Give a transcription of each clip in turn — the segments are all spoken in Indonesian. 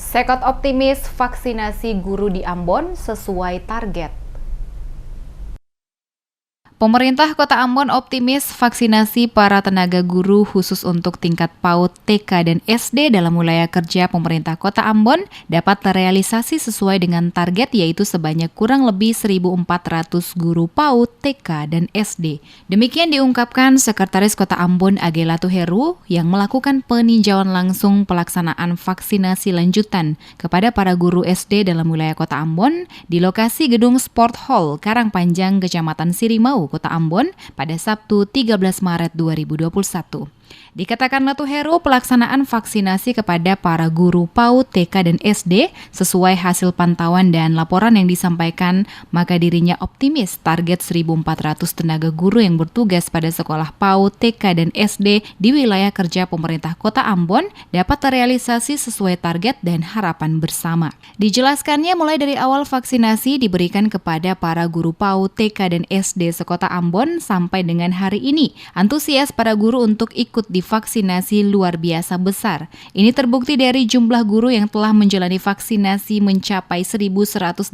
Sekot optimis vaksinasi guru di Ambon sesuai target. Pemerintah Kota Ambon optimis vaksinasi para tenaga guru khusus untuk tingkat PAUD, TK, dan SD dalam wilayah kerja pemerintah Kota Ambon dapat terrealisasi sesuai dengan target, yaitu sebanyak kurang lebih 1.400 guru PAUD, TK, dan SD. Demikian diungkapkan Sekretaris Kota Ambon Agela Tuheru yang melakukan peninjauan langsung pelaksanaan vaksinasi lanjutan kepada para guru SD dalam wilayah Kota Ambon di lokasi Gedung Sport Hall Karangpanjang, Kecamatan Sirimau, Kota Ambon pada Sabtu 13 Maret 2021. Dikatakan Tuheru, pelaksanaan vaksinasi kepada para guru PAUD, TK, dan SD sesuai hasil pantauan dan laporan yang disampaikan, maka dirinya optimis target 1.400 tenaga guru yang bertugas pada sekolah PAUD, TK, dan SD di wilayah kerja pemerintah Kota Ambon dapat terrealisasi sesuai target dan harapan bersama. Dijelaskannya mulai dari awal vaksinasi diberikan kepada para guru PAUD, TK, dan SD sekota Ambon sampai dengan hari ini. Antusias para guru untuk ikut divaksinasi luar biasa besar. Ini terbukti dari jumlah guru yang telah menjalani vaksinasi mencapai 1.180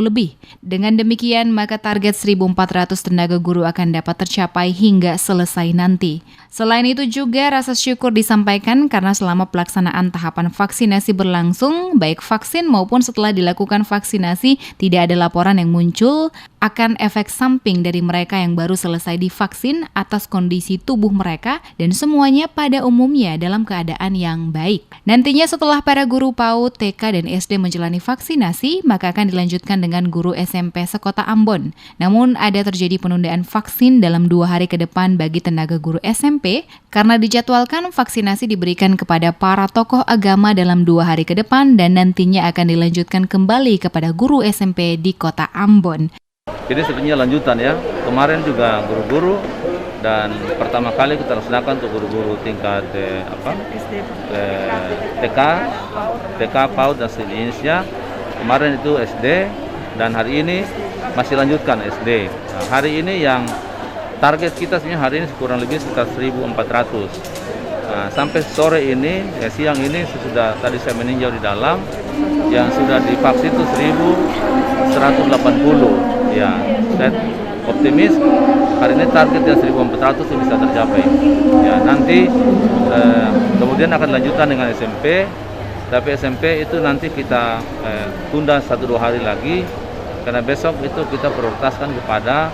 lebih. Dengan demikian, maka target 1.400 tenaga guru akan dapat tercapai hingga selesai nanti. Selain itu juga rasa syukur disampaikan karena selama pelaksanaan tahapan vaksinasi berlangsung, baik vaksin maupun setelah dilakukan vaksinasi, tidak ada laporan yang muncul akan efek samping dari mereka yang baru selesai divaksin atas kondisi tubuh mereka dan semuanya pada umumnya dalam keadaan yang baik. Nantinya setelah para guru PAUD, TK, dan SD menjalani vaksinasi, maka akan dilanjutkan dengan guru SMP sekota Ambon. Namun ada terjadi penundaan vaksin dalam 2 hari ke depan bagi tenaga guru SMP karena dijadwalkan vaksinasi diberikan kepada para tokoh agama dalam 2 hari ke depan dan nantinya akan dilanjutkan kembali kepada guru SMP di Kota Ambon. Jadi sebenarnya lanjutan ya, kemarin juga guru-guru dan pertama kali kita laksanakan untuk guru-guru tingkat TK, PAUD dan sejenisnya. Kemarin itu SD dan hari ini masih lanjutkan SD. Nah, hari ini yang target kita sebenarnya hari ini kurang lebih sekitar 1.400. Nah, sampai sore ini, siang ini sudah tadi saya meninjau di dalam yang sudah divaksin itu 1.180. Ya, saya optimis hari ini target yang 1.400 itu bisa tercapai. Ya, nanti kemudian akan lanjutkan dengan SMP, tapi SMP itu nanti kita tunda 1-2 hari lagi karena besok itu kita prioritaskan kepada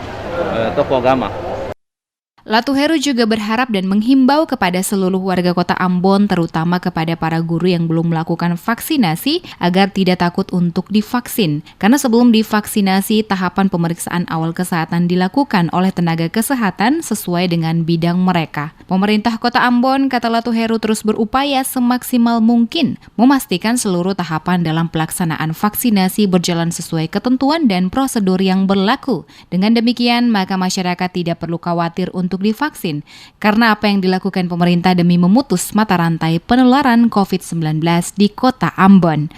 tokoh agama. Tuheru juga berharap dan menghimbau kepada seluruh warga Kota Ambon, terutama kepada para guru yang belum melakukan vaksinasi, agar tidak takut untuk divaksin. Karena sebelum divaksinasi, tahapan pemeriksaan awal kesehatan dilakukan oleh tenaga kesehatan sesuai dengan bidang mereka. Pemerintah Kota Ambon, kata Tuheru, terus berupaya semaksimal mungkin memastikan seluruh tahapan dalam pelaksanaan vaksinasi berjalan sesuai ketentuan dan prosedur yang berlaku. Dengan demikian, maka masyarakat tidak perlu khawatir untuk divaksin, karena apa yang dilakukan pemerintah demi memutus mata rantai penularan COVID-19 di Kota Ambon.